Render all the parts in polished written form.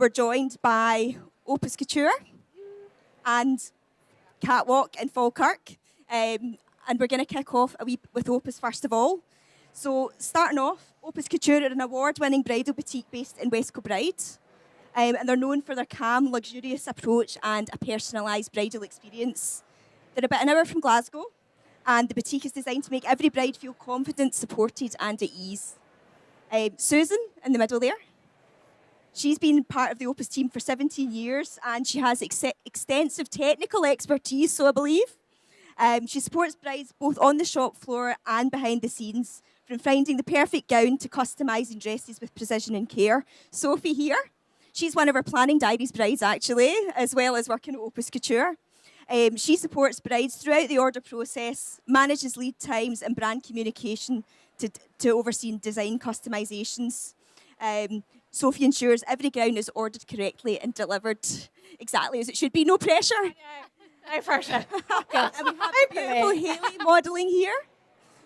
we're joined by Opus Couture and Catwalk in Falkirk. And we're going to kick off a wee with Opus first of all. So starting off, Opus Couture are an award-winning bridal boutique based in West Kilbride. And they're known for their calm, luxurious approach and a personalised bridal experience. They're about an hour from Glasgow, and the boutique is designed to make every bride feel confident, supported and at ease. Susan, in the middle there, she's been part of the Opus team for 17 years and she has extensive technical expertise, so I believe. She supports brides both on the shop floor and behind the scenes, from finding the perfect gown to customising dresses with precision and care. Sophie here, she's one of our Planning Diaries brides actually, as well as working at Opus Couture. She supports brides throughout the order process, manages lead times and brand communication to oversee design customisations. Sophie ensures every gown is ordered correctly and delivered exactly as it should be. No pressure. No pressure. And we have beautiful Hayley modelling here.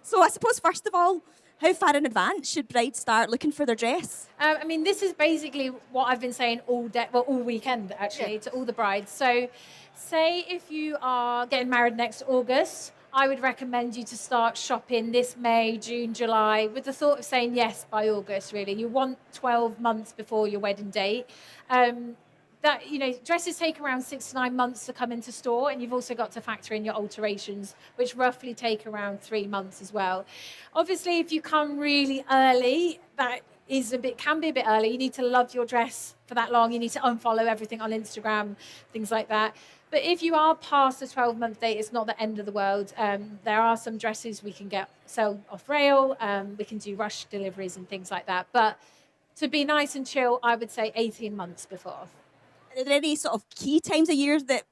So I suppose, first of all, how far in advance should brides start looking for their dress? I mean, this is basically what I've been saying all day, well, all weekend actually, to all the brides. So say if you are getting married next August, I would recommend you to start shopping this May, June, July, with the thought of saying yes by August, really. You want 12 months before your wedding date. Dresses take around 6 to 9 months to come into store, and you've also got to factor in your alterations, which roughly take around 3 months as well. Obviously, if you come really early, that can be a bit early. You need to love your dress for that long. You need to unfollow everything on Instagram, things like that. But if you are past the 12-month date, it's not the end of the world. There are some dresses we can sell off rail. We can do rush deliveries and things like that. But to be nice and chill, I would say 18 months before. Are there any sort of key times of year that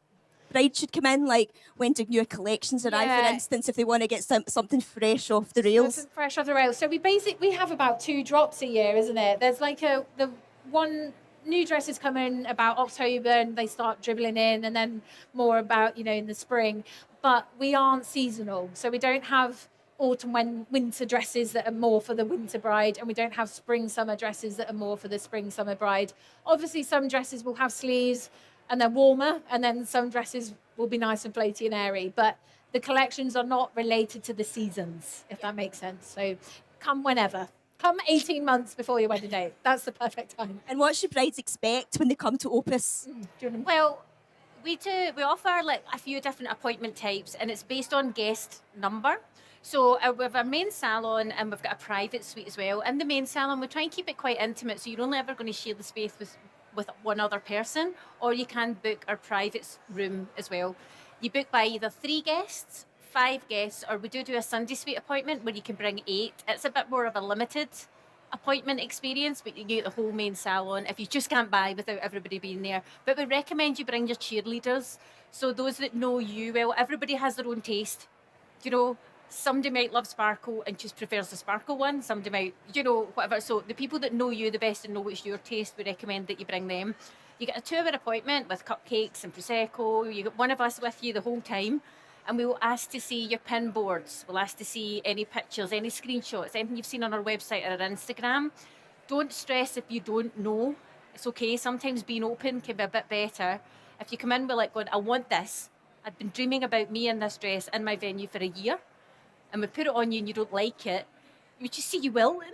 brides should come in, like when do new collections arrive, for instance, if they want to get something fresh off the rails? Something fresh off the rails. So we have about 2 drops a year, isn't it? There's like the one new dresses come in about October and they start dribbling in, and then more about, in the spring. But we aren't seasonal, so we don't have autumn winter dresses that are more for the winter bride, and we don't have spring summer dresses that are more for the spring summer bride. Obviously some dresses will have sleeves and they're warmer, and then some dresses will be nice and floaty and airy, but the collections are not related to the seasons, if that makes sense. So come whenever. Come 18 months before your wedding date. That's the perfect time. And what should brides expect when they come to Opus? Well, we offer like a few different appointment types, and it's based on guest number. So we have our main salon, and we've got a private suite as well. In the main salon, we try and keep it quite intimate, so you're only ever going to share the space with one other person, or you can book our private room as well. You book by either 3 guests, 5 guests, or we do a Sunday suite appointment where you can bring 8. It's a bit more of a limited appointment experience, but you get the whole main salon if you just can't buy without everybody being there. But we recommend you bring your cheerleaders, so those that know you well. Everybody has their own taste, Somebody might love sparkle and just prefers the sparkle one. Somebody might, whatever. So the people that know you the best and know what's your taste, we recommend that you bring them. You get a 2-hour appointment with cupcakes and Prosecco. You get one of us with you the whole time. And we will ask to see your pin boards. We'll ask to see any pictures, any screenshots, anything you've seen on our website or our Instagram. Don't stress if you don't know. It's okay. Sometimes being open can be a bit better. If you come in with going, I want this. I've been dreaming about me in this dress in my venue for a year. And we put it on you and you don't like it, you just see you will. And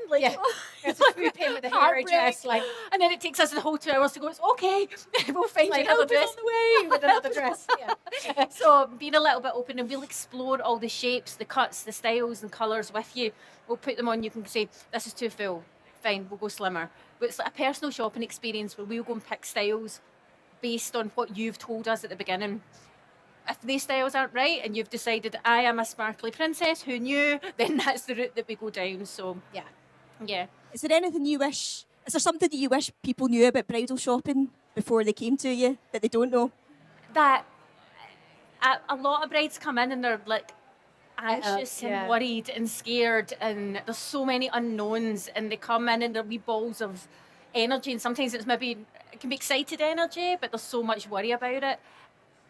It's a food pain with a hairy dress. And then it takes us the whole 2 hours to go, it's okay, we'll find you another dress. On the way with another dress. Yeah. So being a little bit open, and we'll explore all the shapes, the cuts, the styles and colours with you. We'll put them on, you can say, this is too full, fine, we'll go slimmer. But it's like a personal shopping experience where we'll go and pick styles based on what you've told us at the beginning. If these styles aren't right and you've decided I am a sparkly princess, who knew, then that's the route that we go down. So, yeah. Is there something that you wish people knew about bridal shopping before they came to you that they don't know? That a lot of brides come in and they're like anxious and worried and scared, and there's so many unknowns, and they come in and they're wee balls of energy, and sometimes it can be excited energy, but there's so much worry about it.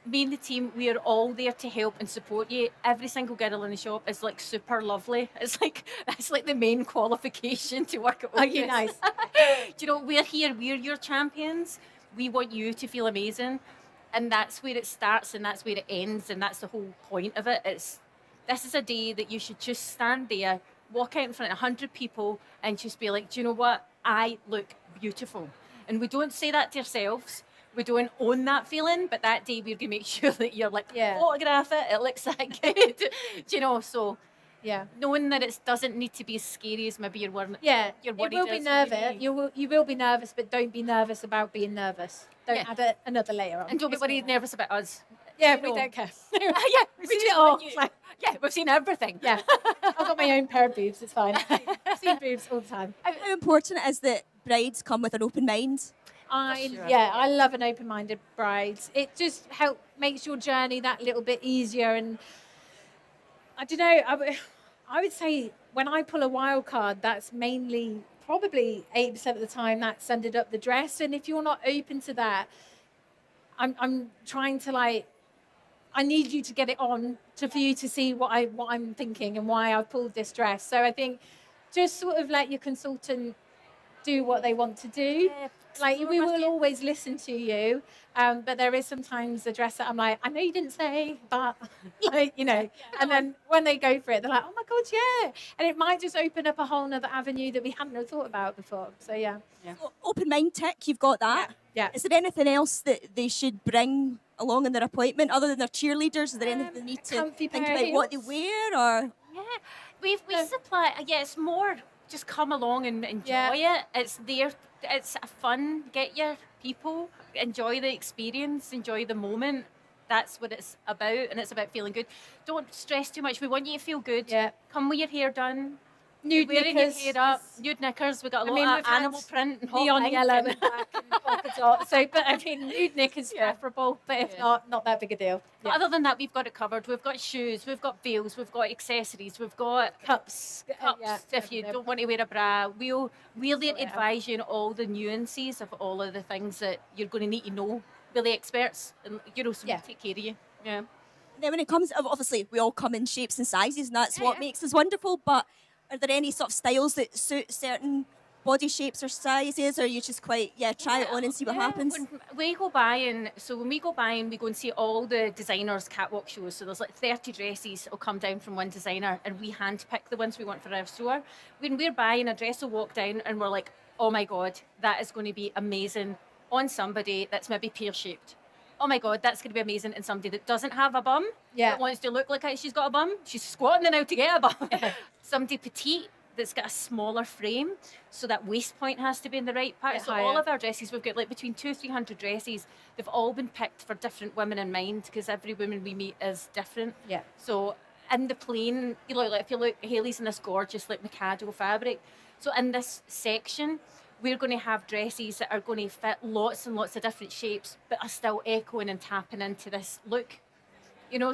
me and the team, we are all there to help and support you. Every single girl in the shop is like super lovely. It's like that's like the main qualification to work at Opus. Are you nice? Do you know, we're here, we're your champions. We want you to feel amazing. And that's where it starts and that's where it ends, and that's the whole point of it. This is a day that you should just stand there, walk out in front of 100 people and just be like, do you know what? I look beautiful. And we don't say that to ourselves. We don't own that feeling, but that day we're going to make sure that you're like, photograph it, it looks that good. Do you know, so knowing that it doesn't need to be as scary as maybe you're worried. Yeah, you're it will be nervous. You will be nervous, but don't be nervous about being nervous. Don't add another layer on. And don't be worried nervous about us. Yeah, we don't care. We've seen it all. Yeah, we've seen everything. Yeah, I've got my own pair of boobs. It's fine. I've seen boobs all the time. How important it is that brides come with an open mind? I love an open-minded bride. It just makes your journey that little bit easier. And I don't know. I would say when I pull a wild card, that's mainly probably 80% of the time that's ended up the dress. And if you're not open to that, I'm trying to I need you to get it on for you to see what I'm thinking and why I've pulled this dress. So I think just sort of let your consultant do what they want to do. We will always listen to you, but there is sometimes a dress that I'm like, I know you didn't say, but and then when they go for it, they're like, oh my God, yeah. And it might just open up a whole nother avenue that we hadn't thought about before. So So, open mind tick, you've got that. Yeah. Is there anything else that they should bring along in their appointment other than their cheerleaders? Is there anything they need to think about what they wear or? Yeah, we supply. It's more just come along and enjoy it. It's there. It's fun. Get your people. Enjoy the experience. Enjoy the moment. That's what it's about, and it's about feeling good. Don't stress too much. We want you to feel good. Yeah. Come with your hair done. Nude wearing knickers. Your hair up. Nude knickers. We got a lot of animal print and hot neon pink yellow and and black and polka dot. So, but I mean, nude knickers preferable. But if not that big a deal. But other than that, we've got it covered. We've got shoes. We've got veils. We've got accessories. We've got cups. If you don't want to wear a bra, we'll really advise you on all the nuances of all of the things that you're going to need to know. We're the experts, and so we'll take care of you. Yeah. Then when it comes, obviously we all come in shapes and sizes, and that's what makes us wonderful. But are there any sort of styles that suit certain body shapes or sizes, or you just quite try it on and see what happens? When we go by and we go and see all the designers' catwalk shows. So there's like 30 dresses will come down from one designer, and we handpick the ones we want for our store. When we're buying a dress, will walk down and we're like, oh my God, that is going to be amazing on somebody that's maybe pear-shaped. Oh my God, that's going to be amazing in somebody that doesn't have a bum, that wants to look like she's got a bum. She's squatting now to get a bum. Somebody petite that's got a smaller frame, so that waist point has to be in the right part. So all of our dresses, we've got like between 200-300 dresses. They've all been picked for different women in mind, because every woman we meet is different. Yeah. So in the plain, like if you look, Hayley's in this gorgeous like Mikado fabric. So in this section, we're going to have dresses that are going to fit lots and lots of different shapes, but are still echoing and tapping into this look.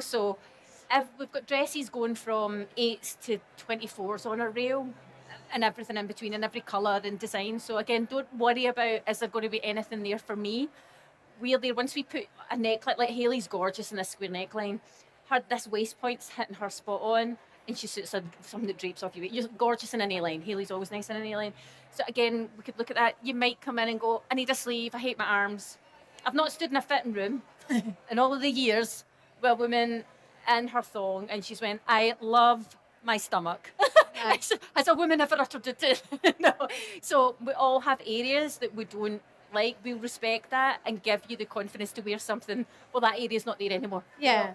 So if we've got dresses going from 8s to 24s on a rail, and everything in between, and every colour and design. So again, don't worry about, is there going to be anything there for me? We're there. Once we put a neckline, like Hayley's gorgeous in this square neckline, this waist point's hitting her spot on, and she suits something that drapes off you. You're gorgeous in an A-line. Hayley's always nice in an A-line. So again, we could look at that. You might come in and go, I need a sleeve, I hate my arms. I've not stood in a fitting room in all of the years with a woman in her thong, and she's went, I love my stomach. Has a woman ever uttered it? No. So we all have areas that we don't like. We respect that and give you the confidence to wear something. Well, that area's not there anymore. Yeah.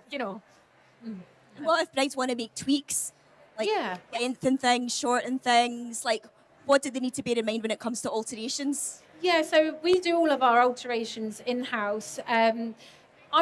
What if brides want to make tweaks? Like lengthen things, shorten things, like what do they need to bear in mind when it comes to alterations? Yeah, so we do all of our alterations in-house. I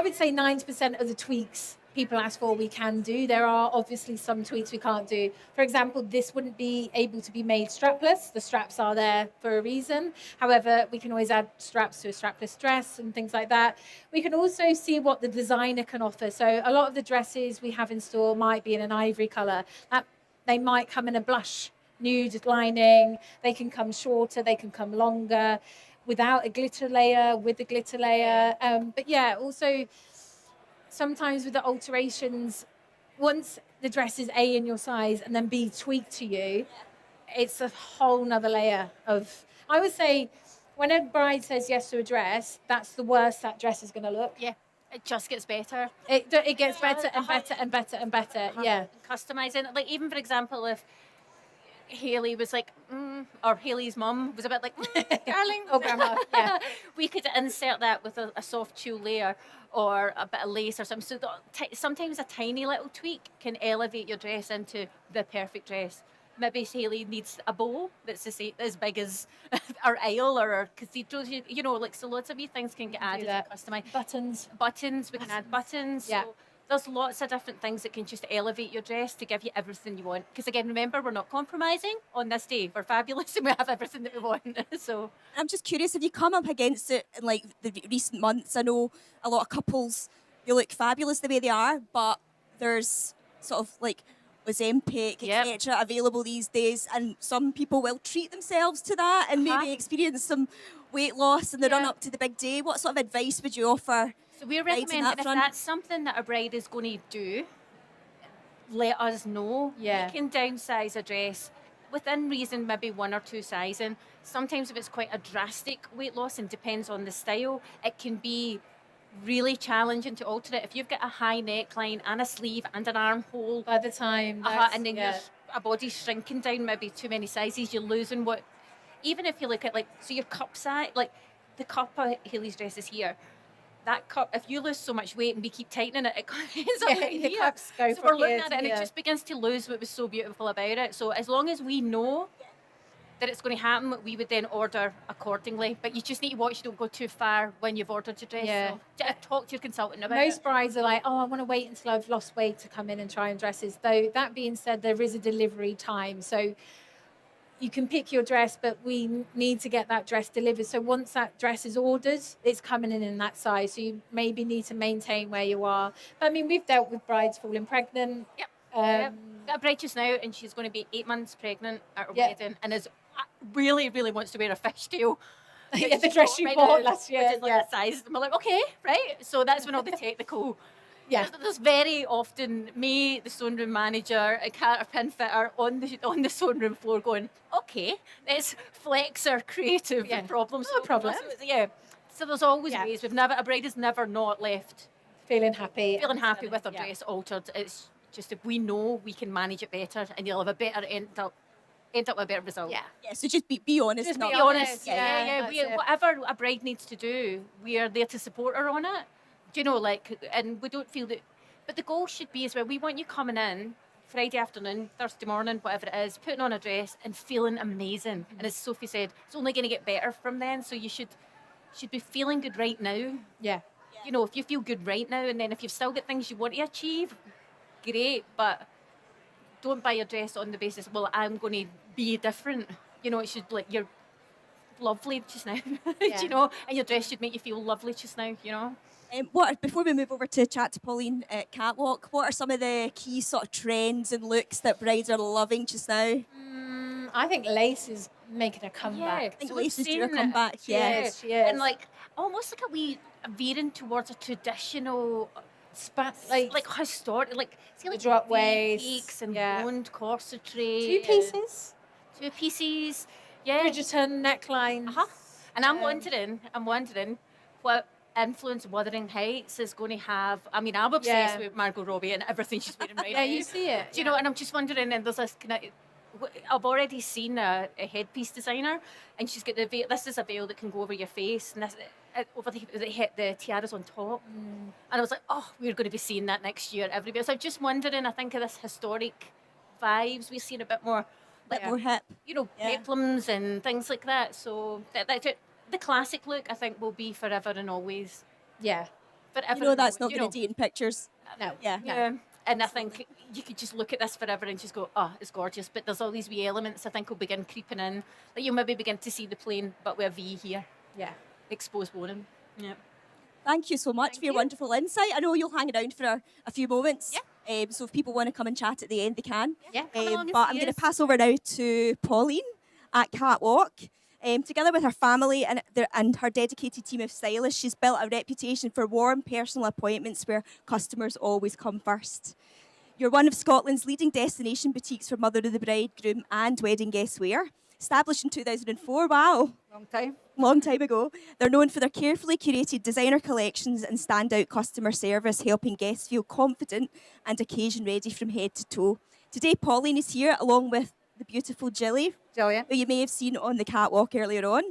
would say 90% of the tweaks people ask for, we can do. There are obviously some tweaks we can't do. For example, this wouldn't be able to be made strapless. The straps are there for a reason. However, we can always add straps to a strapless dress and things like that. We can also see what the designer can offer. So a lot of the dresses we have in store might be in an ivory colour. They might come in a blush nude lining. They can come shorter, they can come longer, without a glitter layer, with a glitter layer. But yeah, also sometimes with the alterations, once the dress is A in your size and then B tweaked to you, it's a whole nother layer of, I would say, when a bride says yes to a dress, that's the worst that dress is going to look. Yeah, it just gets better. It gets better and better and better and better. Yeah. Customizing, like even for example, if Haley was like, or Haley's mum was a bit like, darling, Oh, grandma. Yeah. we could insert that with a soft tulle layer or a bit of lace or something. So sometimes a tiny little tweak can elevate your dress into the perfect dress. Maybe Haley needs a bow that's as big as our aisle or our cathedral. You know, like so lots of wee things can get added and customized. Buttons. We can add buttons. Yeah. So there's lots of different things that can just elevate your dress to give you everything you want. Because again, remember, we're not compromising on this day. We're fabulous and we have everything that we want. So I'm just curious, have you come up against it in like the recent months? I know a lot of couples, they look fabulous the way they are, but there's sort of like Ozempic, Yep. etc. available these days, and some people will treat themselves to that and maybe experience some weight loss in the run up to the big day. What sort of advice would you offer? So we're Right, on recommending that if front. that's something that a bride is going to do, let us know. Yeah. We can downsize a dress within reason, maybe 1 or 2 sizing. Sometimes if it's quite a drastic weight loss and depends on the style, it can be really challenging to alter it. If you've got a high neckline and a sleeve and an armhole, By the time. and then a body's shrinking down maybe too many sizes, you're losing what. Even if you look at like, so your cup size, like the cup of Hayley's dress is here. That cup, if you lose so much weight and we keep tightening it, it ends up right the here. cups go So from we're looking here at to it and here. it just begins to lose what was so beautiful about it. So as long as we know that it's going to happen, we would then order accordingly. But you just need to watch, you don't go too far when you've ordered your dress. Yeah. So talk to your consultant about Most it. brides are like, oh, I want to wait until I've lost weight to come in and try on dresses. Though that being said, there is a delivery time. So you can pick your dress, but we need to get that dress delivered. So once that dress is ordered, it's coming in that size. So you maybe need to maintain where you are. But I mean, we've dealt with brides falling pregnant. Yep. Um, Got a bride just now, and she's going to be 8 months pregnant at her Yeah. wedding, and is really, really wants to wear a fishtail. Yeah, the dress you bought last year, Which is like yeah. the size. And we're like, okay, right. So that's when all the technical. Yeah. There's very often me, the sewing room manager, a cat or pin fitter on the sewing room floor going, okay, let's flex our creative Yeah. problems. No problem. Yeah. So there's always Yeah. ways. A bride has never not left feeling happy. feeling happy with her Yeah. dress altered. It's just if we know we can manage it better and you'll have a better end up with a better result. Yeah. Yeah, so just be honest. Just not be Be honest. Yeah, Yeah. that's it. Whatever a bride needs to do, we are there to support her on it. Do you know, like, and we don't feel that. But the goal should be as well. We want you coming in Friday afternoon, Thursday morning, whatever it is, putting on a dress and feeling amazing. And as Sophie said, it's only going to get better from then. So you should be feeling good right now. Yeah. You know, if you feel good right now, and then if you've still got things you want to achieve, great. But don't buy your dress on the basis, well, I'm going to be different. You know, it should like you're lovely just now. Yeah. Do you know, and your dress should make you feel lovely just now. You know. Before we move over to chat to Pauline at Catwalk, what are some of the key sort of trends and looks that brides are loving just now? I think lace is making a comeback. I think so we've lace is due a seen comeback, it. yeah. Yes, she is. And like almost like a wee veering towards a traditional, like historic, like see like drop V waist, peaks and yeah. blonde corsetry, Two pieces. 2 pieces, yeah. Bridgerton necklines. Uh-huh. And I'm Um, wondering what influence Wuthering Heights is going to have. I mean, I'm obsessed Yeah. with Margot Robbie and everything she's wearing right Yeah, now. you see it. Do you know? And I'm just wondering, and there's this kind of. I've already seen a headpiece designer, and she's got the veil. This is a veil that can go over your face, and this over the tiaras on top. And I was like, oh, we're going to be seeing that next year everywhere. So I'm just wondering. I think of this historic vibes. We're seeing a bit more, like More hip. you know, Yeah. peplums and things like that. So that's it. The classic look, I think, will be forever and always. Yeah. Forever. You know and that's always, not you going know. to date in pictures. No. Yeah. Yeah. And I think you could just look at this forever and just go, oh, it's gorgeous. But there's all these wee elements I think will begin creeping in. Like you'll maybe begin to see the plain, but with a V here, Yeah. exposed boning. Yeah. Thank you so much for your wonderful insight. I know you'll hang around for a few moments. Yeah. So if people want to come and chat at the end, they can. Yeah, come along and But see I'm going to us. pass over now to Pauline at Catwalk. Together with her family and her dedicated team of stylists, she's built a reputation for warm personal appointments where customers always come first. You're one of Scotland's leading destination boutiques for mother of the bride, groom, and wedding guest wear. Established in 2004, wow. Long time ago. They're known for their carefully curated designer collections and standout customer service, helping guests feel confident and occasion ready from head to toe. Today, Pauline is here along with the beautiful Jilly, Jillian. who you may have seen on the catwalk earlier on,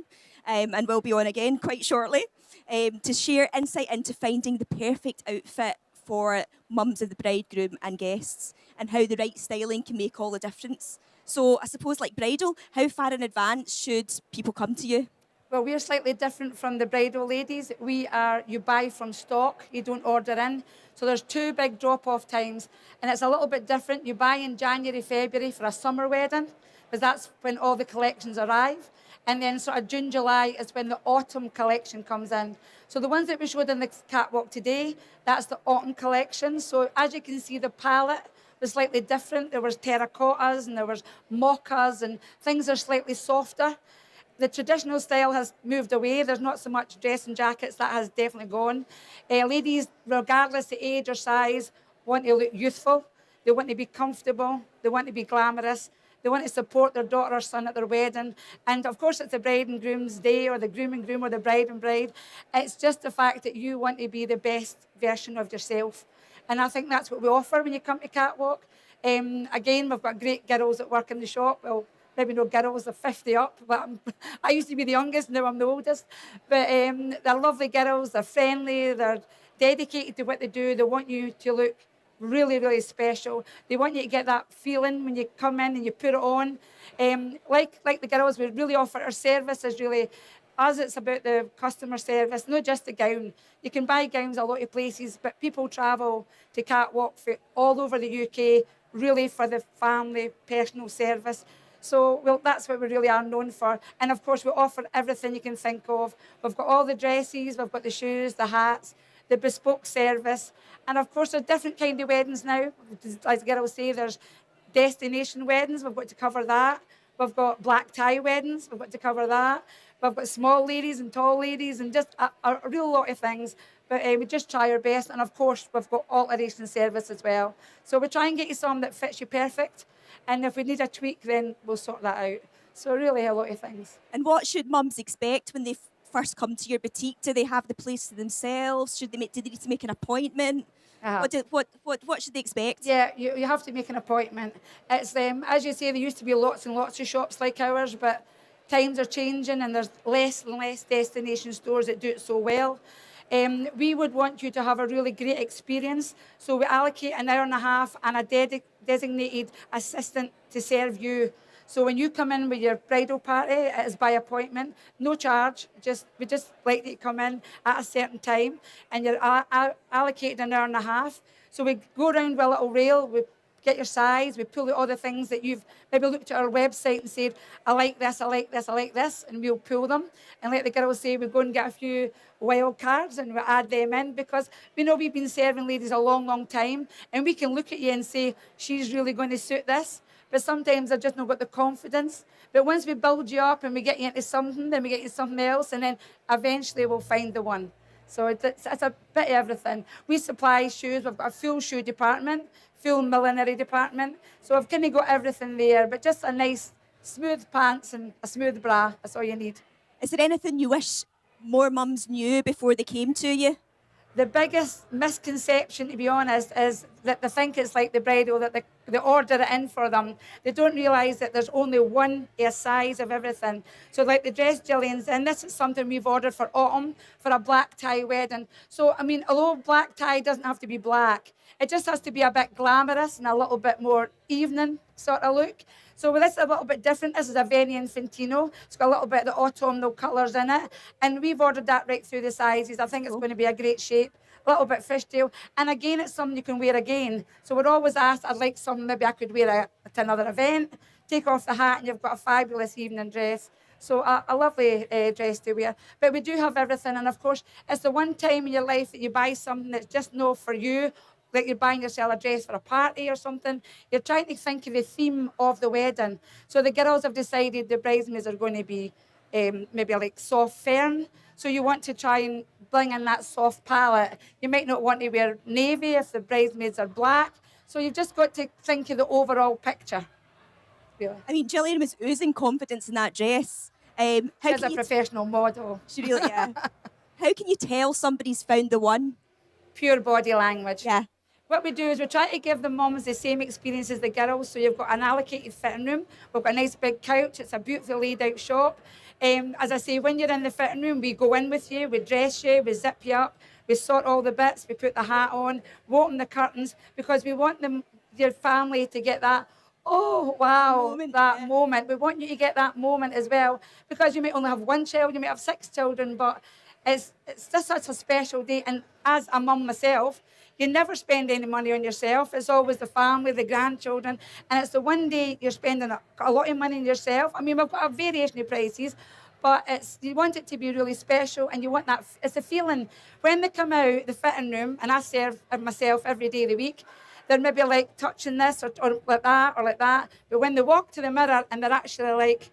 and will be on again quite shortly, to share insight into finding the perfect outfit for mums of the bridegroom and guests, and how the right styling can make all the difference. So I suppose, like bridal, how far in advance should people come to you? Well, we're slightly different from the bridal ladies. You buy from stock, you don't order in. So there's 2 big drop-off times, and it's a little bit different. You buy in January, February for a summer wedding, because that's when all the collections arrive. And then sort of June, July is when the autumn collection comes in. So the ones that we showed in the catwalk today, that's the autumn collection. So as you can see, the palette was slightly different. There was terracottas and there was mochas, and things are slightly softer. The traditional style has moved away. There's not so much dress and jackets. That has definitely gone. Ladies, regardless of age or size, want to look youthful. They want to be comfortable. They want to be glamorous. They want to support their daughter or son at their wedding. And of course, it's the bride and groom's day, or the groom and groom, or the bride and bride. It's just the fact that you want to be the best version of yourself. And I think that's what we offer when you come to Catwalk. Again, we've got great girls that work in the shop. Well, maybe no girls, they're 50 up, but I used to be the youngest, now I'm the oldest. But they're lovely girls, they're friendly, they're dedicated to what they do. They want you to look really, really special. They want you to get that feeling when you come in and you put it on. Like the girls, we really offer our service is really, as it's about the customer service, not just the gown. You can buy gowns a lot of places, but people travel to Catwalk for all over the UK, really for the family, personal service. So, well, that's what we really are known for. And of course, we offer everything you can think of. We've got all the dresses, we've got the shoes, the hats, the bespoke service. And of course, there's different kind of weddings now. As the girls say, there's destination weddings, we've got to cover that. We've got black tie weddings, we've got to cover that. We've got small ladies and tall ladies and just a real lot of things. But we just try our best. And of course, we've got alteration service as well. So we try and get you something that fits you perfect. And if we need a tweak, then we'll sort that out. So really a lot of things. And what should mums expect when they first come to your boutique? Do they have the place to themselves? Do they need to make an appointment? What should they expect? Yeah, you have to make an appointment. It's as you say, there used to be lots and lots of shops like ours, but times are changing and there's less and less destination stores that do it so well. We would want you to have a really great experience, so we allocate an hour and a half and a designated assistant to serve you. So when you come in with your bridal party, it is by appointment, no charge. We just like you to come in at a certain time, and you're allocated an hour and a half. So we go around with a little rail, we get your size, we pull out all the things that you've maybe looked at our website and said, I like this, I like this, I like this, and we'll pull them. And like the girls say, we go and get a few wild cards and we add them in, because we know we've been serving ladies a long, long time, and we can look at you and say, she's really going to suit this. But sometimes they've just not got the confidence. But once we build you up and we get you into something, then we get you something else, and then eventually we'll find the one. So it's a bit of everything. We supply shoes. We've got a full shoe department, full millinery department. So I've kind of got everything there, but just a nice smooth pants and a smooth bra. That's all you need. Is there anything you wish more mums knew before they came to you? The biggest misconception, to be honest, is that they think it's like the bridal, that they order it in for them. They don't realise that there's only one size of everything. So like the dress Gillian's in, this is something we've ordered for autumn, for a black tie wedding. So, I mean, although black tie doesn't have to be black, it just has to be a bit glamorous and a little bit more evening sort of look. So this is a little bit different. This is a Veni Infantino. It's got a little bit of the autumnal colours in it. And we've ordered that right through the sizes. I think it's going to be a great shape. A little bit fishtail. And again, it's something you can wear again. So we're always asked, I'd like something maybe I could wear to another event. Take off the hat and you've got a fabulous evening dress. So a lovely dress to wear. But we do have everything. And of course, it's the one time in your life that you buy something that's just not for you, like you're buying yourself a dress for a party or something. You're trying to think of the theme of the wedding. So the girls have decided the bridesmaids are going to be maybe like soft fern. So you want to try and bring in that soft palette. You might not want to wear navy if the bridesmaids are black. So you've just got to think of the overall picture. Really. I mean, Gillian was oozing confidence in that dress. How She's can a you professional model. she really, yeah. How can you tell somebody's found the one? Pure body language. Yeah. What we do is we try to give the mums the same experience as the girls. So you've got an allocated fitting room. We've got a nice big couch. It's a beautifully laid out shop. As I say, when you're in the fitting room, we go in with you, we dress you, we zip you up, we sort all the bits, we put the hat on, we open the curtains, because we want your family to get that, oh, wow, that moment. We want you to get that moment as well, because you may only have one child, you may have 6 children, but it's just such a special day. And as a mum myself, you never spend any money on yourself. It's always the family, the grandchildren, and it's the one day you're spending a lot of money on yourself. I mean, we've got a variation of prices, but you want it to be really special, and you want that. It's a feeling when they come out the fitting room, and I serve myself every day of the week. They're maybe like touching this or like that or like that, but when they walk to the mirror and they're actually like,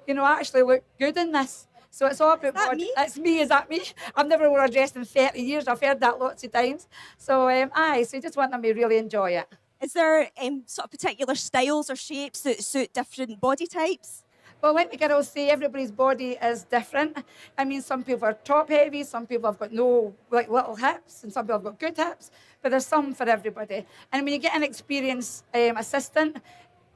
I actually look good in this. So it's all about body. Me? That's me. Is that me? I've never worn a dress in 30 years. I've heard that lots of times. So, so you just want them to really enjoy it. Is there sort of particular styles or shapes that suit different body types? Well, like the girls say, everybody's body is different. I mean, some people are top heavy, some people have got no little hips, and some people have got good hips, but there's some for everybody. And when you get an experienced assistant,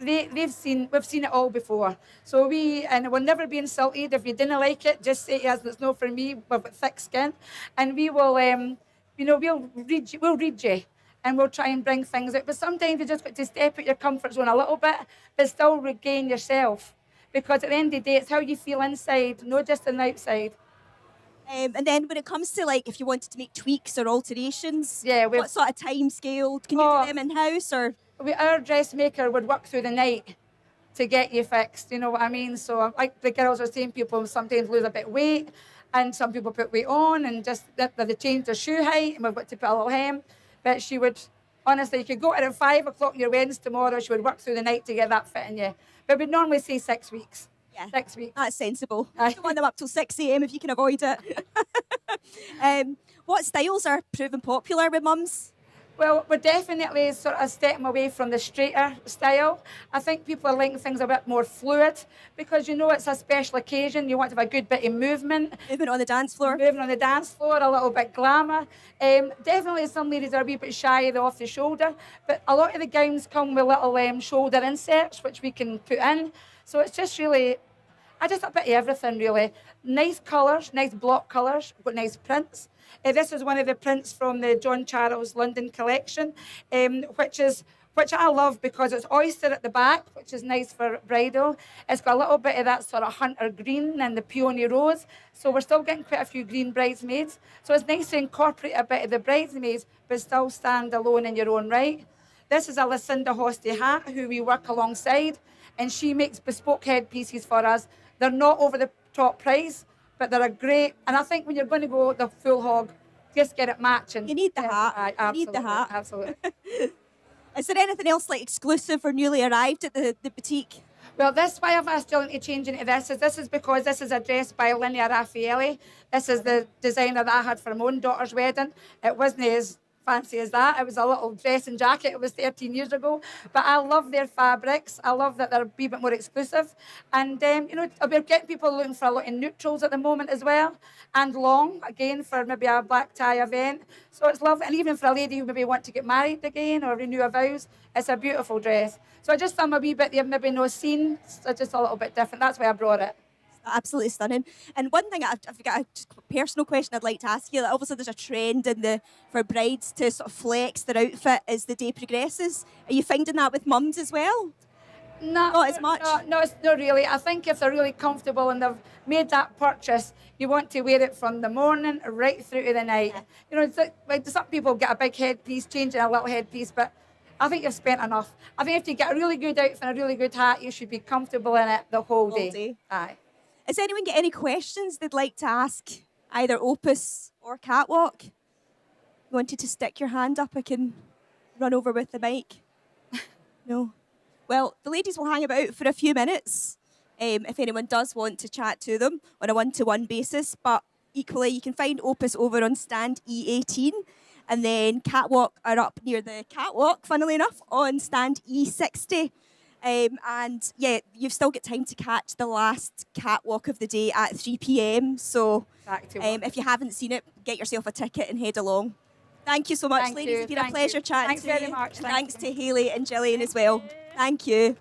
we've seen it all before. So we'll never be insulted. If you didn't like it, just say yes, it's no for me. We've got thick skin, and we will, we'll read you, and we'll try and bring things out. But sometimes you just got to step out your comfort zone a little bit, but still regain yourself, because at the end of the day, it's how you feel inside, not just on the outside. And then when it comes to if you wanted to make tweaks or alterations, Yeah, what sort of time scale? Can you do them in house or? Our dressmaker would work through the night to get you fixed, you know what I mean? So like the girls are saying, people sometimes lose a bit of weight, and some people put weight on, and just they change their shoe height, and we've got to put a little hem. But she would, honestly, you could go at 5 o'clock on your Wednesday tomorrow, she would work through the night to get that fit in you. But we'd normally say 6 weeks. Yeah, 6 weeks. That's sensible. Aye. You don't want them up till 6 a.m. if you can avoid it. What styles are proving popular with mums? Well, we're definitely sort of stepping away from the straighter style. I think people are liking things a bit more fluid, because it's a special occasion. You want to have a good bit of movement. Movement on the dance floor. Moving on the dance floor, a little bit glamour. Definitely some ladies are a wee bit shy of the off the shoulder, but a lot of the gowns come with little shoulder inserts, which we can put in. So it's just really, just a bit of everything really. Nice colours, nice block colours, we've got nice prints. This is one of the prints from the John Charles London collection, which I love because it's oyster at the back, which is nice for bridal. It's got a little bit of that sort of hunter green and the peony rose. So we're still getting quite a few green bridesmaids. So it's nice to incorporate a bit of the bridesmaids, but still stand alone in your own right. This is a Lucinda Hosty hat, who we work alongside, and she makes bespoke headpieces for us. They're not over the top price, but they're a great, and I think when you're going to go the full hog, just get it matching. You need the hat. Absolutely, You need the hat. Absolutely. Is there anything else exclusive or newly arrived at the boutique? Well, why I've asked Gillian to change into this is because this is a dress by Linea Raffaelli. This is the designer that I had for my own daughter's wedding. It wasn't as fancy as that. It was a little dress and jacket. It was 13 years ago. But I love their fabrics. I love that they're a wee bit more exclusive. And, we're getting people looking for a lot of neutrals at the moment as well. And long, again, for maybe a black tie event. So it's lovely. And even for a lady who maybe want to get married again or renew her vows, it's a beautiful dress. So I just thought a wee bit you've maybe not seen. So just a little bit different. That's why I brought it. Absolutely stunning. And one thing I've got a personal question I'd like to ask you. Obviously, there's a trend for brides to sort of flex their outfit as the day progresses. Are you finding that with mums as well? Not as much. No, it's not really. I think if they're really comfortable and they've made that purchase, you want to wear it from the morning right through to the night. Yeah. It's like some people get a big headpiece, changing a little headpiece, but I think you've spent enough. I think if you get a really good outfit and a really good hat, you should be comfortable in it the whole day. Aye. Has anyone got any questions they'd like to ask either Opus or Catwalk? You wanted to stick your hand up, I can run over with the mic. No? Well, the ladies will hang about for a few minutes. if anyone does want to chat to them on a one-to-one basis. But equally, you can find Opus over on stand E18, and then Catwalk are up near the Catwalk, funnily enough, on stand E60. And yeah, you've still got time to catch the last Catwalk of the day at 3 p.m. So if you haven't seen it, get yourself a ticket and head along. Thank you so much, Thank ladies. you. It's been a Thank pleasure you. chatting Thanks to very you. much. And Thank thanks to Hayley and Gillian as well. Thank you.